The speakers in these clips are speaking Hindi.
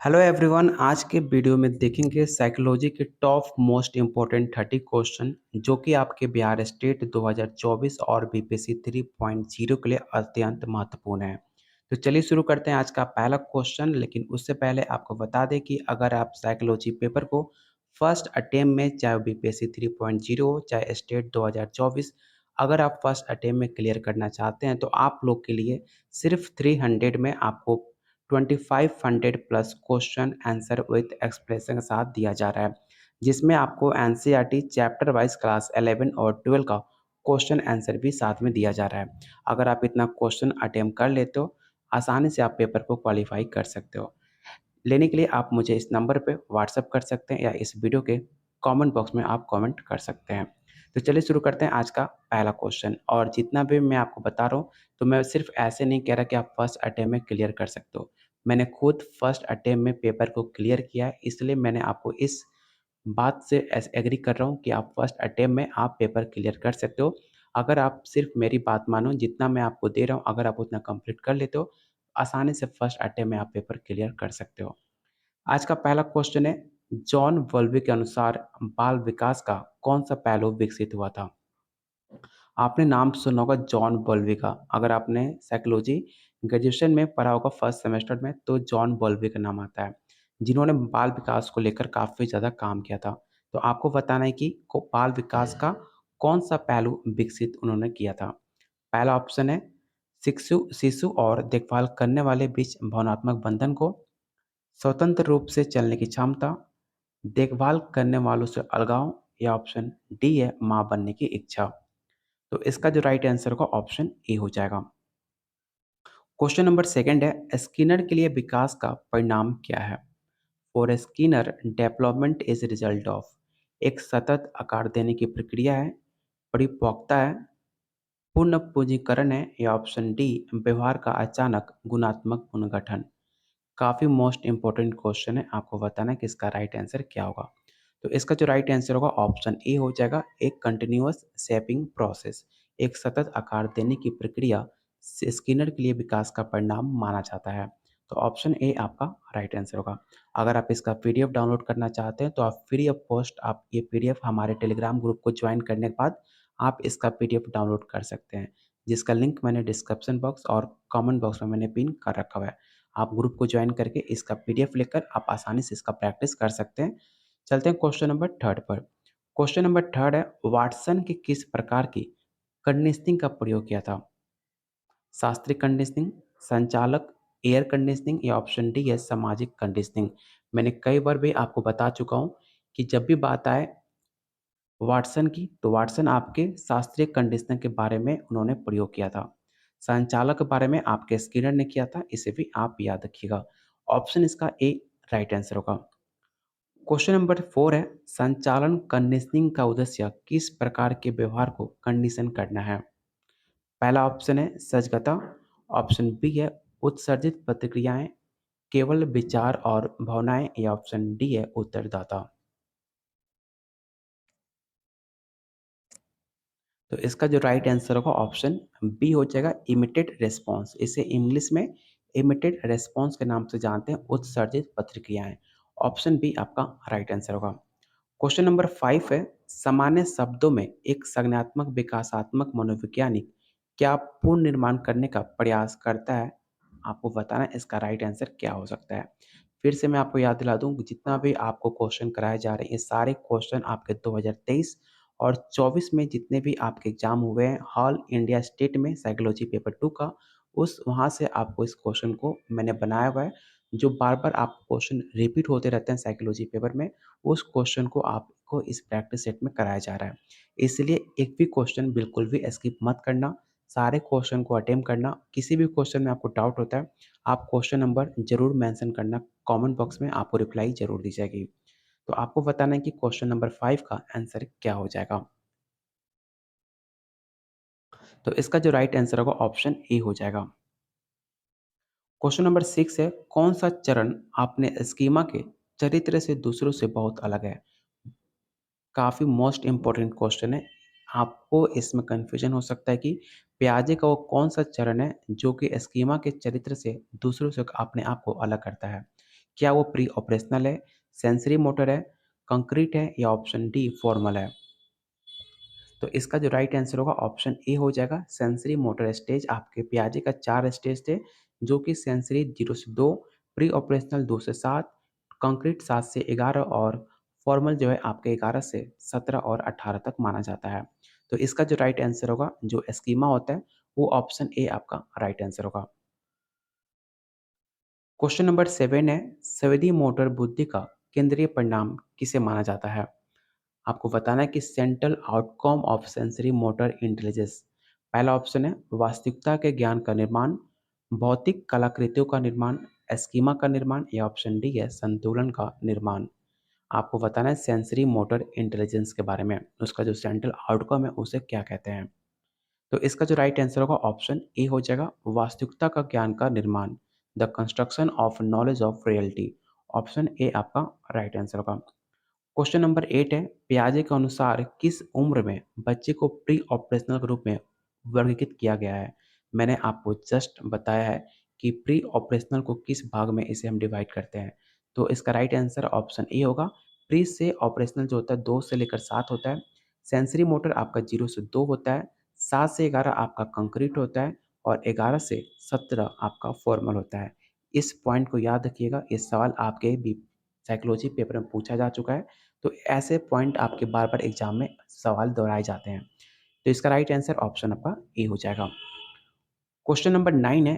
Hello everyone. आज के वीडियो में देखेंगे साइकोलॉजी के टॉप मोस्ट इम्पोर्टेंट 30 क्वेश्चन जो कि आपके बिहार स्टेट 2024 और बीपीएससी 3.0 के लिए अत्यंत महत्वपूर्ण है। तो चलिए शुरू करते हैं आज का पहला क्वेश्चन। लेकिन उससे पहले आपको बता दें कि अगर आप साइकोलॉजी पेपर को फर्स्ट अटेम्प्ट में, चाहे बीपीएससी 3.0 हो चाहे स्टेट 2024, अगर आप फर्स्ट अटेम्प्ट में क्लियर करना चाहते हैं तो आप लोग के लिए सिर्फ 300 में आपको 2500 plus question answer with expression के साथ दिया जा रहा है, जिसमें आपको एनसीईआरटी चैप्टर वाइज क्लास 11 और 12 का क्वेश्चन आंसर भी साथ में दिया जा रहा है। अगर आप इतना क्वेश्चन अटेम्प्ट कर लेते हो, आसानी से आप पेपर को क्वालिफाई कर सकते हो। लेने के लिए आप मुझे इस नंबर पे व्हाट्सएप कर सकते हैं या इस वीडियो के कमेंट बॉक्स में आप कमेंट कर सकते हैं। तो चलिए शुरू करते हैं आज का पहला क्वेश्चन। और जितना भी मैं आपको बता रहा हूँ, तो मैं सिर्फ ऐसे नहीं कह रहा कि आप फर्स्ट अटेम्प्ट में क्लियर कर सकते हो। मैंने खुद फर्स्ट अटेम्प्ट में पेपर को क्लियर किया है, इसलिए मैंने आपको इस बात से एग्री कर रहा हूँ कि आप फर्स्ट अटेम्प्ट में आप पेपर क्लियर कर सकते हो। अगर आप सिर्फ मेरी बात मानो, जितना मैं आपको दे रहा हूँ अगर आप उतना कंप्लीट कर लेते हो, आसानी से फर्स्ट अटेम्प्ट में आप पेपर क्लियर कर सकते हो। आज का पहला क्वेश्चन है, जॉन बल्बी के अनुसार बाल विकास का कौन सा पहलू विकसित हुआ था? आपने नाम सुना होगा जॉन बल्बी का। अगर आपने साइकोलॉजी ग्रेजुएशन में पढ़ा होगा फर्स्ट सेमेस्टर में, तो जॉन बल्बी का नाम आता है, जिन्होंने बाल विकास को लेकर काफ़ी ज़्यादा काम किया था। तो आपको बताना है कि बाल विकास का कौन सा पहलू विकसित उन्होंने किया था। पहला ऑप्शन है शिशु शिशु और देखभाल करने वाले बीच भावनात्मक बंधन को, स्वतंत्र रूप से चलने की क्षमता, देखभाल करने वालों से अलगाव, या ऑप्शन डी है माँ बनने की इच्छा। तो इसका जो राइट आंसर होगा ऑप्शन ए हो जाएगा। क्वेश्चन नंबर सेकंड है, स्किनर के लिए विकास का परिणाम क्या है? For Skinner development is result of, एक सतत आकार देने की प्रक्रिया है, परिपक्वता है, पूर्ण पूंजीकरण है, या ऑप्शन डी व्यवहार का अचानक गुणात्मक पुनर्गठन। काफ़ी मोस्ट इंपॉर्टेंट क्वेश्चन है, आपको बताना है कि इसका राइट आंसर क्या होगा। तो इसका जो राइट आंसर होगा ऑप्शन ए हो जाएगा, एक कंटिन्यूअस शेपिंग प्रोसेस, एक सतत आकार देने की प्रक्रिया स्किनर के लिए विकास का परिणाम माना जाता है। तो ऑप्शन ए आपका राइट आंसर होगा। अगर आप इसका पीडीएफ डाउनलोड करना चाहते हैं तो आप फ्री ऑफ कॉस्ट आप ये पीडीएफ हमारे टेलीग्राम ग्रुप को ज्वाइन करने के बाद आप इसका पीडीएफ डाउनलोड कर सकते हैं, जिसका लिंक मैंने डिस्क्रिप्शन बॉक्स और कमेंट बॉक्स में मैंने पिन कर रखा हुआ है। आप ग्रुप को ज्वाइन करके इसका पीडीएफ लेकर आप आसानी से इसका प्रैक्टिस कर सकते हैं। चलते हैं क्वेश्चन नंबर थर्ड पर। क्वेश्चन नंबर थर्ड है, वाटसन के किस प्रकार की कंडीशनिंग का प्रयोग किया था? शास्त्रीय कंडीशनिंग, संचालक, एयर कंडीशनिंग, या ऑप्शन डी है सामाजिक कंडीशनिंग। मैंने कई बार भी आपको बता चुका हूँ कि जब भी बात आए वाटसन की, तो वाटसन आपके शास्त्रीय कंडीशनर के बारे में उन्होंने प्रयोग किया था। संचालक के बारे में आपके स्किनर ने किया था, इसे भी आप याद रखिएगा। ऑप्शन इसका ए राइट आंसर होगा। क्वेश्चन नंबर 4 है, संचालन कंडीशनिंग का उद्देश्य किस प्रकार के व्यवहार को कंडीशन करना है? पहला ऑप्शन है सजगता, ऑप्शन बी है उत्सर्जित प्रतिक्रियाएं, केवल विचार और भावनाएं, या ऑप्शन डी है उत्तरदाता। तो इसका जो राइट आंसर होगा ऑप्शन बी हो जाएगा, इमिटेड रेस्पॉन्स। इसे इंग्लिश में इमिटेड रेस्पॉन्स के नाम से जानते हैं, उत्सर्जित प्रतिक्रियाएं। ऑप्शन बी आपका राइट आंसर होगा। क्वेश्चन नंबर 5 है, सामान्य शब्दों में एक संज्ञानात्मक विकासात्मक मनोवैज्ञानिक क्या पूर्ण निर्माण करने का प्रयास करता है? आपको बताना है इसका राइट आंसर क्या हो सकता है। फिर से मैं आपको याद दिला दूं, जितना भी आपको क्वेश्चन कराए जा रहे हैं, ये सारे क्वेश्चन आपके 2023 और 24 में जितने भी आपके एग्जाम हुए हैं ऑल इंडिया स्टेट में साइकोलॉजी पेपर 2 का, उस वहाँ से आपको इस क्वेश्चन को मैंने बनाया हुआ है। जो बार बार आप क्वेश्चन रिपीट होते रहते हैं साइकोलॉजी पेपर में, उस क्वेश्चन को आपको इस प्रैक्टिस सेट में कराया जा रहा है। इसलिए एक भी क्वेश्चन बिल्कुल भी स्किप मत करना, सारे क्वेश्चन को अटेम्प्ट करना। किसी भी क्वेश्चन में आपको डाउट होता है, आप क्वेश्चन नंबर जरूर मेंशन करना, कमेंट बॉक्स में आपको रिप्लाई जरूर दी जाएगी। तो आपको बताना है कि क्वेश्चन नंबर 5 का आंसर क्या हो जाएगा। तो इसका जो राइट आंसर होगा ऑप्शन ए हो जाएगा। क्वेश्चन नंबर 6 है, कौन सा चरण अपने स्कीमा के चरित्र से दूसरों से बहुत अलग है? काफ़ी मोस्ट इम्पोर्टेंट क्वेश्चन है। आपको इसमें कन्फ्यूजन हो सकता है कि पियाजे का वो कौन सा चरण है जो कि स्कीमा के चरित्र से दूसरों से अपने आप को अलग करता है। क्या वो प्री ऑपरेशनल है, सेंसरी मोटर है, कंक्रीट है या ऑप्शन डी फॉर्मल है? तो इसका जो राइट आंसर होगा ऑप्शन ए हो जाएगा सेंसरी मोटर स्टेज। आपके पियाजे का 4 स्टेज थे जो कि सेंसरी 0 से 2, प्री ऑपरेशनल 2 से 7, कंक्रीट 7 से 11 और फॉर्मल जो है आपके 11 से 17 और 18 तक माना जाता है। तो इसका जो राइट आंसर होगा जो स्कीमा होता है वो ऑप्शन ए आपका राइट आंसर होगा। क्वेश्चन नंबर 7 है, संवेदी मोटर बुद्धि का केंद्रीय परिणाम किसे माना जाता है? आपको बताना है कि central outcome of sensory motor intelligence. पहला ऑप्शन है वास्तविकता के ज्ञान का निर्माण, भौतिक कलाकृतियों का निर्माण, स्कीमा का निर्माण या ऑप्शन डी है संतुलन का निर्माण। आपको बताना है सेंसरी मोटर इंटेलिजेंस के बारे में, उसका जो सेंट्रल आउटकम है उसे क्या कहते हैं। तो इसका जो राइट आंसर होगा ऑप्शन ए हो जाएगा वास्तविकता का ज्ञान का निर्माण, the construction of knowledge of reality. Option A आपका राइट आंसर होगा। क्वेश्चन नंबर 8 है, पियाजे के अनुसार किस उम्र में बच्चे को प्री ऑपरेशनल के रूप में वर्गीकृत किया गया है? मैंने आपको जस्ट बताया है कि प्री ऑपरेशनल को किस भाग में इसे हम डिवाइड करते हैं। तो इसका राइट आंसर ऑप्शन ए होगा। प्री से ऑपरेशनल जो होता है 2 से लेकर 7 होता है, सेंसरी मोटर आपका 0 से 2 होता है, 7 से 11 आपका कंक्रीट होता है और 11 से 17 आपका फॉर्मल होता है। इस पॉइंट को याद रखिएगा, ये सवाल आपके भी साइकोलॉजी पेपर में पूछा जा चुका है। तो ऐसे पॉइंट आपके बार-बार एग्ज़ाम में सवाल दोहराए जाते हैं। तो इसका राइट आंसर ऑप्शन आपका ए हो जाएगा। क्वेश्चन नंबर 9 है,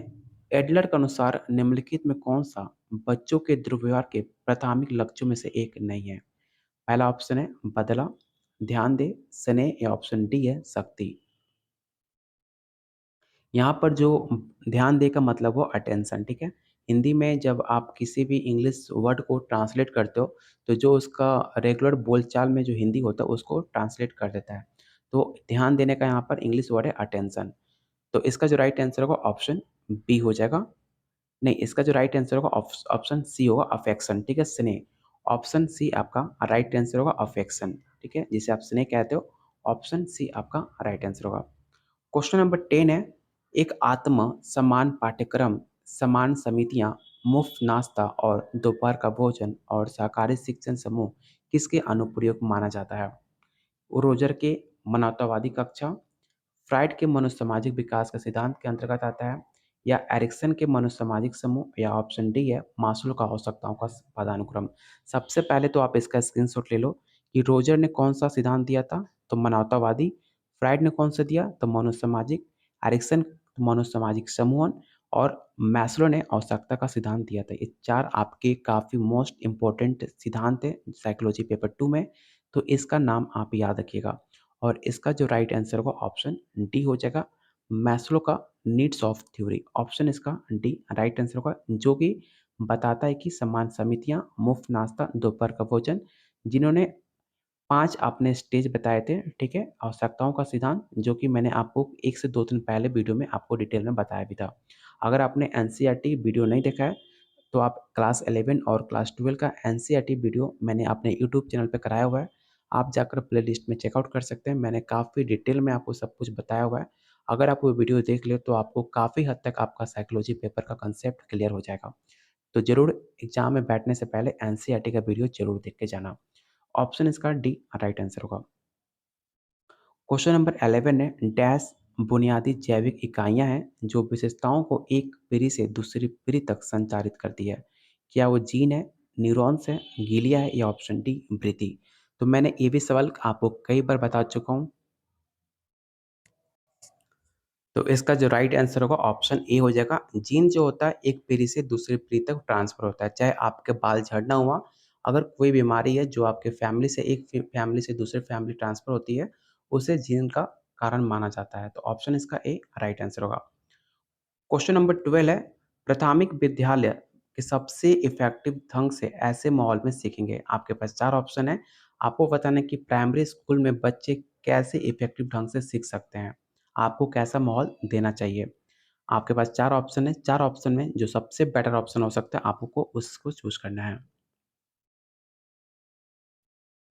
एडलर के अनुसार निम्नलिखित में कौन-सा बच्चों के दुर्व्यवहार के प्राथमिक लक्ष्यों में से एक नहीं है? पहला ऑप्शन है बदला, ध्यान दें, स्नेह या ऑप्शन डी है शक्ति। यहाँ पर जो ध्यान दें का मतलब हो अटेंशन, ठीक है? हिंदी में जब आप किसी भी इंग्लिश वर्ड को ट्रांसलेट करते हो, तो जो उसका रेगुलर बोलचाल में जो हिंदी होता है, उसको ट्रांसलेट कर देता है। तो ध्यान देने का यहाँ पर इंग्लिश वर्ड है अटेंशन। तो इसका जो राइट आंसर होगा ऑप्शन बी हो जाएगा। नहीं, इसका जो राइट आंसर होगा ऑप्शन सी होगा अफेक्शन, ठीक है? स्नेह। ऑप्शन सी आपका राइट आंसर होगा अफेक्शन, ठीक है? जिसे आप स्नेह कहते हो, ऑप्शन सी आपका राइट आंसर होगा। क्वेश्चन नंबर 10 है, एक आत्म सम्मान पाठ्यक्रम, समान समितियां, मुफ्त नाश्ता और दोपहर का भोजन और सहकारी शिक्षण समूह किसके अनुप्रयोग माना जाता है? रोजर के मानवतावादी कक्षा, फ्राइड के मनोसामाजिक विकास के सिद्धांत के अंतर्गत आता है या एरिक्सन के मनोसामाजिक समूह या ऑप्शन डी है मास्लो का आवश्यकताओं का पदानुक्रम। सबसे पहले तो आप इसका स्क्रीनशॉट ले लो कि रोजर ने कौन सा सिद्धांत दिया था, तो मानवतावादी, फ्राइड ने कौन सा दिया तो मनोसामाजिक, एरिक्सन मनोसामाजिक समूहन और मैस्लो ने आवश्यकता का सिद्धांत दिया था। ये चार आपके काफ़ी मोस्ट इंपॉर्टेंट सिद्धांत है साइकोलॉजी पेपर 2 में, तो इसका नाम आप याद रखिएगा। और इसका जो राइट आंसर होगा ऑप्शन डी हो जाएगा, मैस्लो का नीड्स ऑफ थ्योरी। ऑप्शन इसका डी राइट आंसर होगा, जो कि बताता है कि समान समितियां, मुफ्त नाश्ता, दोपहर का भोजन, जिन्होंने 5 आपने स्टेज बताए थे, ठीक है? आवश्यकताओं का सिद्धांत, जो कि मैंने आपको 1 से 2 दिन पहले वीडियो में आपको डिटेल में बताया भी था। अगर आपने एनसीईआरटी वीडियो नहीं देखा है, तो आप क्लास 11 और क्लास 12 का एनसीईआरटी वीडियो मैंने अपने यूट्यूब चैनल पे कराया हुआ है। आप जाकर प्लेलिस्ट में चेकआउट कर सकते हैं। मैंने काफ़ी डिटेल में आपको सब कुछ बताया हुआ है। अगर आप वो वीडियो देख लें, तो आपको काफ़ी हद तक आपका साइकोलॉजी पेपर का कांसेप्ट क्लियर हो जाएगा। तो ज़रूर एग्ज़ाम में बैठने से पहले एनसीईआरटी का वीडियो ज़रूर देख के जाना। ऑप्शन इसका डी राइट आंसर होगा। क्वेश्चन नंबर 11 है, डैश बुनियादी जैविक इकाइयाँ हैं जो विशेषताओं को एक पीढ़ी से दूसरी पीढ़ी तक संचारित करती है? क्या वो जीन है, न्यूरॉन्स है, गीलिया है या ऑप्शन डी वृद्धि? तो मैंने ये भी सवाल आपको कई बार बता चुका हूँ। तो इसका जो राइट आंसर होगा ऑप्शन ए हो जाएगा। जीन जो होता है एक पीढ़ी से दूसरी पीढ़ी तक ट्रांसफर होता है। चाहे आपके बाल झड़ना हुआ, अगर कोई बीमारी है जो आपके फैमिली से एक फैमिली से दूसरे फैमिली ट्रांसफर होती है, उसे जीन का कारण माना जाता है। तो ऑप्शन इसका ए राइट आंसर होगा। क्वेश्चन नंबर 12 है, प्राथमिक विद्यालय के सबसे इफ़ेक्टिव ढंग से ऐसे माहौल में सीखेंगे। आपके पास 4 ऑप्शन है। आपको बताना है कि प्राइमरी स्कूल में बच्चे कैसे इफ़ेक्टिव ढंग से सीख सकते हैं। आपको कैसा माहौल देना चाहिए। आपके पास 4 ऑप्शन है, 4 ऑप्शन में जो सबसे बेटर ऑप्शन हो सकता है, आपको उसको चूज़ करना है।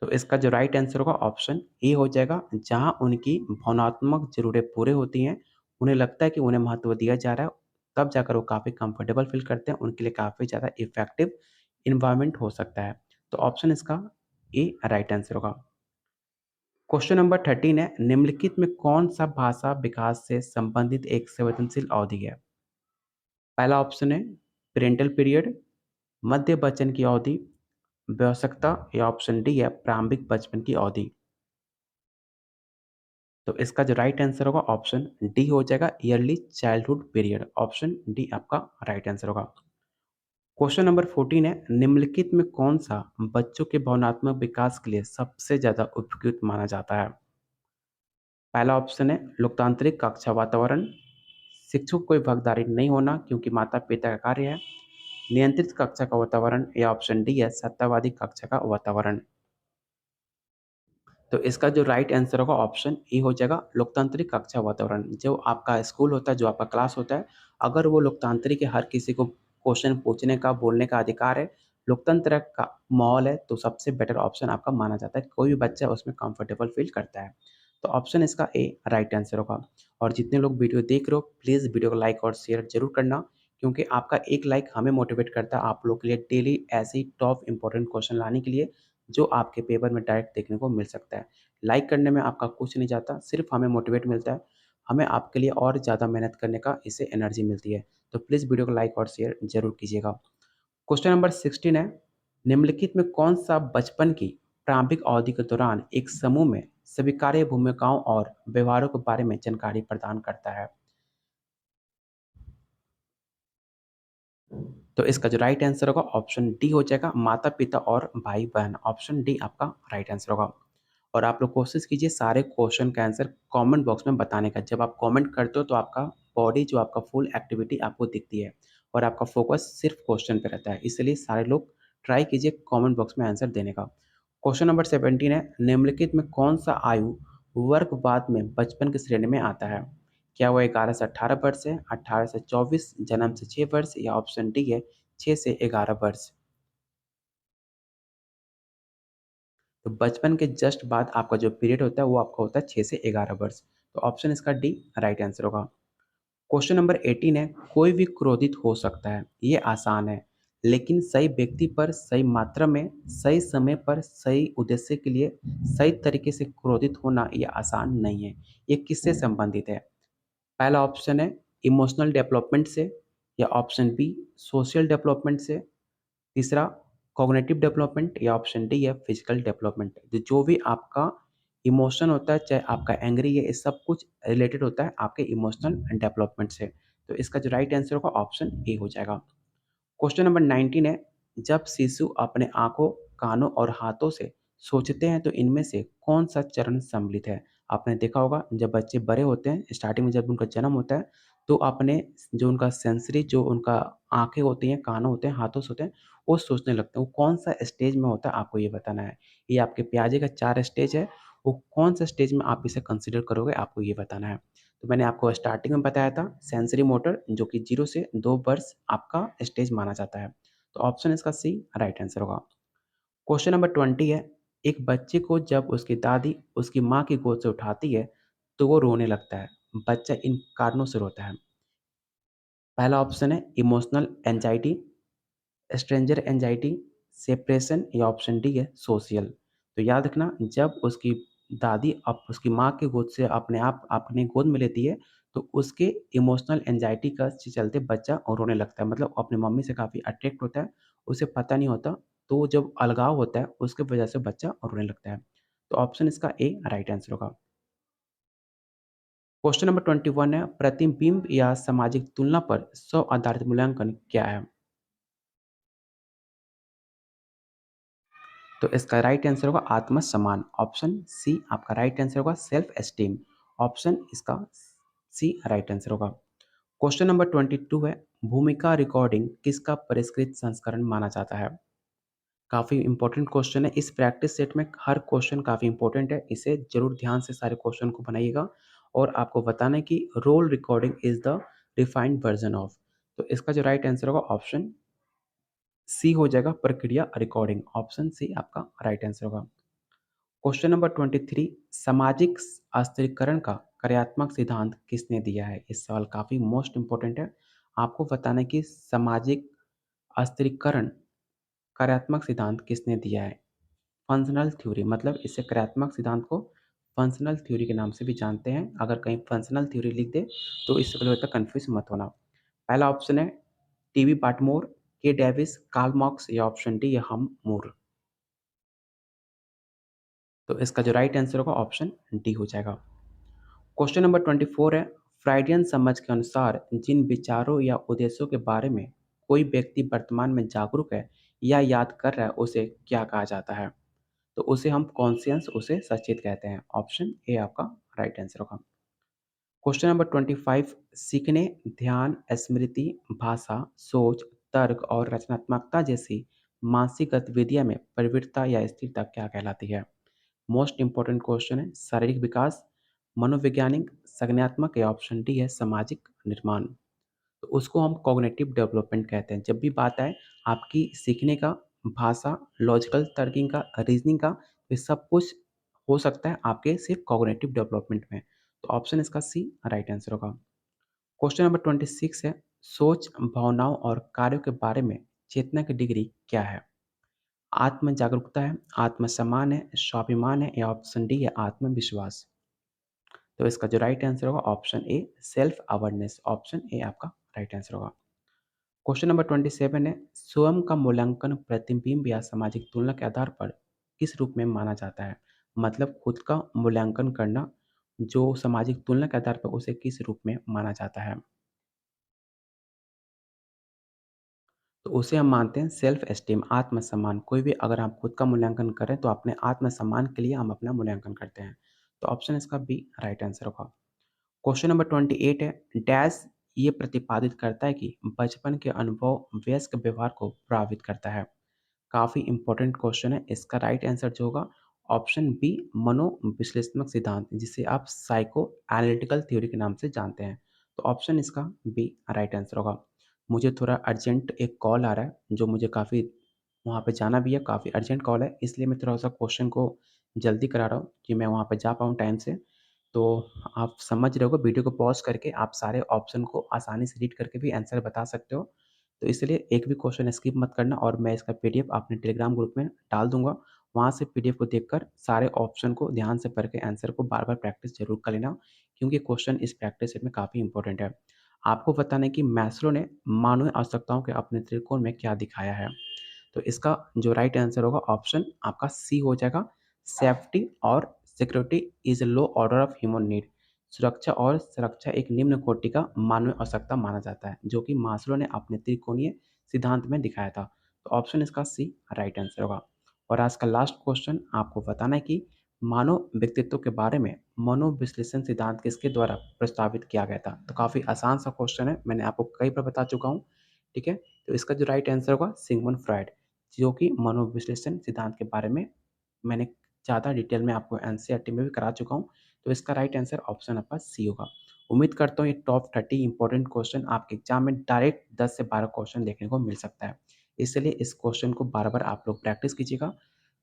तो इसका जो राइट आंसर होगा ऑप्शन ए हो जाएगा, जहाँ उनकी भावनात्मक ज़रूरतें पूरी होती हैं, उन्हें लगता है कि उन्हें महत्व दिया जा रहा है, तब जाकर वो काफ़ी कंफर्टेबल फ़ील करते हैं, उनके लिए काफ़ी ज़्यादा इफ़ेक्टिव इन्वायरमेंट हो सकता है। तो ऑप्शन इसका ए राइट आंसर होगा। क्वेश्चन नंबर 13 है, निम्नलिखित में कौन सा भाषा विकास से संबंधित एक संवेदनशील अवधि है? पहला ऑप्शन है पेरेंटल पीरियड, मध्य बचपन की अवधि, वयस्कता या ऑप्शन डी है प्रारंभिक बचपन की अवधि। तो इसका जो राइट आंसर होगा ऑप्शन डी हो जाएगा, yearly childhood period. Option D आपका राइट आंसर होगा। क्वेश्चन नंबर 14 है, निम्नलिखित में कौन सा बच्चों के भावनात्मक विकास के लिए सबसे ज्यादा उपयुक्त माना जाता है? पहला ऑप्शन है लोकतांत्रिक कक्षा वातावरण, शिक्षक को कोई भागीदारी नहीं होना क्योंकि माता पिता का कार्य है, नियंत्रित कक्षा का वातावरण या ऑप्शन डी है सत्तावादी कक्षा का वातावरण। तो इसका जो राइट आंसर होगा ऑप्शन ए हो जाएगा, लोकतांत्रिक कक्षा वातावरण। जो आपका स्कूल होता है, जो आपका क्लास होता है, अगर वो लोकतांत्रिक है, हर किसी को क्वेश्चन पूछने का, बोलने का अधिकार है, लोकतंत्र का माहौल है, तो सबसे बेटर ऑप्शन आपका माना जाता है। कोई भी बच्चा उसमें कंफर्टेबल फील करता है। तो ऑप्शन इसका ए राइट आंसर होगा। और जितने लोग वीडियो देख रहे हो, प्लीज़ वीडियो को लाइक और शेयर जरूर करना, क्योंकि आपका एक लाइक हमें मोटिवेट करता है आप लोग के लिए डेली ऐसे ही टॉप इंपॉर्टेंट क्वेश्चन लाने के लिए, जो आपके पेपर में डायरेक्ट देखने को मिल सकता है। लाइक करने में आपका कुछ नहीं जाता, सिर्फ हमें मोटिवेट मिलता है, हमें आपके लिए और ज़्यादा मेहनत करने का इससे एनर्जी मिलती है। तो प्लीज़ वीडियो को लाइक और शेयर ज़रूर कीजिएगा। क्वेश्चन नंबर 16 है, निम्नलिखित में कौन सा बचपन की प्रारंभिक अवधि के दौरान एक समूह में स्वीकार्य भूमिकाओं और व्यवहारों के बारे में जानकारी प्रदान करता है? तो इसका जो राइट आंसर होगा ऑप्शन डी हो जाएगा, माता पिता और भाई बहन। ऑप्शन डी आपका राइट आंसर होगा। और आप लोग कोशिश कीजिए सारे क्वेश्चन का आंसर कमेंट बॉक्स में बताने का। जब आप कमेंट करते हो तो आपका बॉडी, जो आपका फुल एक्टिविटी आपको दिखती है और आपका फोकस सिर्फ क्वेश्चन पे रहता है। इसलिए सारे लोग ट्राई कीजिए कमेंट बॉक्स में आंसर देने का। क्वेश्चन नंबर 17 है, निम्नलिखित में कौन सा आयु वर्ग बाद में बचपन की श्रेणी में आता है? क्या वो 11 से 18 वर्ष है, 18 से 24, जन्म से 6 वर्ष या ऑप्शन डी है 6 से 11 वर्ष? तो बचपन के जस्ट बाद आपका जो पीरियड होता है वो आपका होता है 6 से 11 वर्ष। तो ऑप्शन इसका डी राइट आंसर होगा। क्वेश्चन नंबर 18 है, कोई भी क्रोधित हो सकता है, ये आसान है, लेकिन सही व्यक्ति पर सही मात्रा में सही समय पर सही उद्देश्य के लिए सही तरीके से क्रोधित होना ये आसान नहीं है। ये किससे संबंधित है? पहला ऑप्शन है इमोशनल डेवलपमेंट से, या ऑप्शन बी सोशल डेवलपमेंट से, तीसरा कॉग्निटिव डेवलपमेंट या ऑप्शन डी है फिजिकल डेवलपमेंट। तो जो भी आपका इमोशन होता है, चाहे आपका एंग्री है, ये सब कुछ रिलेटेड होता है आपके इमोशनल डेवलपमेंट से। तो इसका जो राइट आंसर होगा ऑप्शन ए हो जाएगा। क्वेश्चन नंबर 19 है, जब शिशु अपने आंखों, कानों और हाथों से सोचते हैं तो इनमें से कौन सा चरण सम्मिलित है? आपने देखा होगा जब बच्चे बड़े होते हैं, स्टार्टिंग में जब उनका जन्म होता है, तो अपने जो उनका सेंसरी, जो उनका आंखें होती हैं, कानों होते हैं, हाथों से होते हैं, वो सोचने लगते हैं। वो कौन सा स्टेज में होता है आपको ये बताना है। ये आपके प्याजे का 4 स्टेज है, वो कौन सा स्टेज में आप इसे कंसिडर करोगे आपको ये बताना है। तो मैंने आपको स्टार्टिंग में बताया था सेंसरी मोटर, जो कि 0 से 2 वर्ष आपका स्टेज माना जाता है। तो ऑप्शन इसका सी राइट आंसर होगा। क्वेश्चन नंबर 20 है, एक बच्चे को जब उसकी दादी उसकी माँ की गोद से उठाती है तो वो रोने लगता है। बच्चा इन कारणों से रोता है। पहला ऑप्शन है emotional anxiety, stranger anxiety, separation या ऑप्शन डी है सोशल। तो याद रखना, जब उसकी दादी अब उसकी माँ की गोद से अपने आप अपनी गोद में लेती है, तो उसके इमोशनल एंजाइटी का चलते बच्चा रोने लगता है। मतलब अपनी मम्मी से काफ़ी अट्रैक्ट होता है, उसे पता नहीं होता, तो जब अलगाव होता है उसके वजह से बच्चा रोने लगता है। तो ऑप्शन इसका ए राइट आंसर होगा। क्वेश्चन नंबर 21 है, प्रतिबिंब या सामाजिक तुलना पर स्व आधारित मूल्यांकन क्या है? तो इसका राइट आंसर होगा आत्मसम्मान। ऑप्शन सी आपका राइट आंसर होगा सेल्फ एस्टीम। ऑप्शन इसका सी राइट आंसर होगा। क्वेश्चन नंबर 22 है, भूमिका रिकॉर्डिंग किसका परिष्कृत संस्करण माना जाता है? काफ़ी इंपॉर्टेंट क्वेश्चन है। इस प्रैक्टिस सेट में हर क्वेश्चन काफ़ी इंपॉर्टेंट है। इसे जरूर ध्यान से सारे क्वेश्चन को बनाइएगा। और आपको बताना है कि role recording is the refined version of. तो इसका जो राइट आंसर होगा ऑप्शन सी हो जाएगा, प्रक्रिया रिकॉर्डिंग। ऑप्शन सी आपका राइट आंसर होगा। क्वेश्चन नंबर 23, सामाजिक अस्थिरीकरण का कार्यात्मक सिद्धांत किसने दिया है? इस सवाल काफ़ी मोस्ट इंपॉर्टेंट है। आपको बताना है कि सामाजिक अस्थिरीकरण कार्यात्मक सिद्धांत किसने दिया है? फंक्शनल थ्योरी, मतलब इसे कार्यात्मक सिद्धांत को फंक्शनल थ्योरी के नाम से भी जानते हैं। अगर कहीं फंक्शनल थ्योरी लिख दे तो इससे पहले तक कन्फ्यूज़ मत होना। पहला ऑप्शन है टीवी बार्टमोर, के डेविस, कार्ल मार्क्स या ऑप्शन डी हम मूर। तो इसका जो राइट आंसर होगा ऑप्शन डी हो जाएगा। क्वेश्चन नंबर 24 है, फ्राइडियन समझ के अनुसार जिन विचारों या उद्देश्यों के बारे में कोई व्यक्ति वर्तमान में जागरूक है या याद कर रहा है उसे क्या कहा जाता है? तो उसे हम कॉन्शियस, उसे सचेत कहते हैं। ऑप्शन ए आपका राइट आंसर होगा। क्वेश्चन नंबर 25, सीखने, ध्यान, स्मृति, भाषा, सोच, तर्क और रचनात्मकता जैसी मानसिक गतिविधियां में प्रवृत्ता या स्थिरता क्या कहलाती है? मोस्ट इंपॉर्टेंट क्वेश्चन है। शारीरिक विकास, मनोवैज्ञानिक, संज्ञानात्मक या ऑप्शन डी है सामाजिक निर्माण। तो उसको हम कॉग्निटिव डेवलपमेंट कहते हैं। जब भी बात आए आपकी सीखने का, भाषा, लॉजिकल तर्किंग का, रीजनिंग का, ये सब कुछ हो सकता है आपके सिर्फ कॉग्निटिव डेवलपमेंट में। तो ऑप्शन इसका सी राइट आंसर होगा। क्वेश्चन नंबर 26 है, सोच, भावनाओं और कार्यों के बारे में चेतना की डिग्री क्या है? आत्म जागरूकता है, आत्मसम्मान है, स्वाभिमान है या ऑप्शन डी है आत्मविश्वास। तो इसका जो राइट आंसर होगा option A self awareness. Option A आपका राइट आंसर होगा। क्वेश्चन नंबर 27 है, स्वयं का मूल्यांकन प्रतिबिंब या सामाजिक तुलना के आधार पर किस रूप में माना जाता है? मतलब खुद का मूल्यांकन करना जो सामाजिक तुलना के आधार पर उसे किस रूप में माना जाता है? तो उसे हम मानते हैं सेल्फ एस्टीम, आत्मसम्मान। कोई भी अगर आप खुद का मूल्यांकन करें तो अपने आत्मसम्मान के लिए हम अपना मूल्यांकन करते हैं। तो ऑप्शन इसका बी राइट आंसर होगा। क्वेश्चन नंबर 28 है, डैश ये प्रतिपादित करता है कि बचपन के अनुभव वयस्क व्यवहार को प्रभावित करता है। काफ़ी इंपॉर्टेंट क्वेश्चन है। इसका राइट आंसर जो होगा ऑप्शन बी मनोविश्लेषणात्मक सिद्धांत, जिसे आप साइको एनालिटिकल थ्योरी के नाम से जानते हैं। तो ऑप्शन इसका बी राइट आंसर होगा। मुझे थोड़ा अर्जेंट एक कॉल आ रहा है जो मुझे काफ़ी वहाँ पे जाना भी है, काफ़ी अर्जेंट कॉल है, इसलिए मैं थोड़ा सा क्वेश्चन को जल्दी करा रहा हूँ कि मैं वहाँ पे जा पाऊँ टाइम से। तो आप समझ रहे होगे, वीडियो को पॉज़ करके आप सारे ऑप्शन को आसानी से रीड करके भी आंसर बता सकते हो। तो इसलिए एक भी क्वेश्चन स्किप मत करना और मैं इसका पीडीएफ अपने टेलीग्राम ग्रुप में डाल दूँगा। वहाँ से पीडीएफ को देखकर सारे ऑप्शन को ध्यान से पढ़ के आंसर को बार-बार प्रैक्टिस ज़रूर कर लेना, क्योंकि क्वेश्चन इस प्रैक्टिस सेट में काफ़ी इंपॉर्टेंट है। आपको बताना है कि मैस्लो ने मानवीय आवश्यकताओं के अपने दृष्टिकोण में क्या दिखाया है। तो इसका जो राइट आंसर होगा ऑप्शन आपका सी हो जाएगा। सेफ्टी और security is low order of human need. सुरक्षा और सुरक्षा एक निम्न कोटि का मानवीय आवश्यकता माना जाता है, जो कि मास्लो ने अपने त्रिकोणीय सिद्धांत में दिखाया था। तो ऑप्शन इसका सी राइट आंसर होगा। और आज का लास्ट क्वेश्चन आपको बताना है कि मानव व्यक्तित्व के बारे में मनोविश्लेषण सिद्धांत किसके द्वारा प्रस्तावित किया गया था? तो काफ़ी आसान सा क्वेश्चन है, मैंने आपको कई बार बता चुका हूँ, ठीक है? तो इसका जो राइट आंसर होगा सिगमंड फ्रॉइड, जो कि मनोविश्लेषण सिद्धांत के बारे में मैंने ज़्यादा डिटेल में आपको एनसीईआरटी में भी करा चुका हूँ। तो इसका राइट आंसर ऑप्शन आपका सी होगा। उम्मीद करता हूँ ये टॉप 30 इंपॉर्टेंट क्वेश्चन आपके एग्जाम में डायरेक्ट 10 से 12 क्वेश्चन देखने को मिल सकता है। इसलिए इस क्वेश्चन को बार-बार आप लोग प्रैक्टिस कीजिएगा।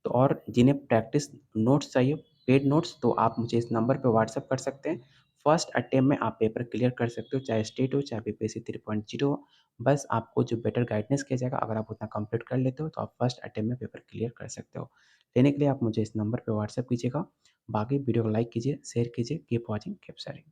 तो और जिन्हें प्रैक्टिस नोट्स चाहिए, पेड नोट्स, तो आप मुझे इस नंबर पे व्हाट्सएप कर सकते हैं। फर्स्ट अटेम्प्ट में आप पेपर क्लियर कर सकते हो, चाहे स्टेट हो, चाहे बीपीएससी 3.0 हो। बस आपको जो बेटर गाइडेंस किया जाएगा, अगर आप उतना कंप्लीट कर लेते हो तो आप फर्स्ट अटेम्प्ट में पेपर क्लियर कर सकते हो। लेने के लिए आप मुझे इस नंबर पे व्हाट्सएप कीजिएगा। बाकी वीडियो को लाइक कीजिए, शेयर कीजिए। Keep watching, keep sharing.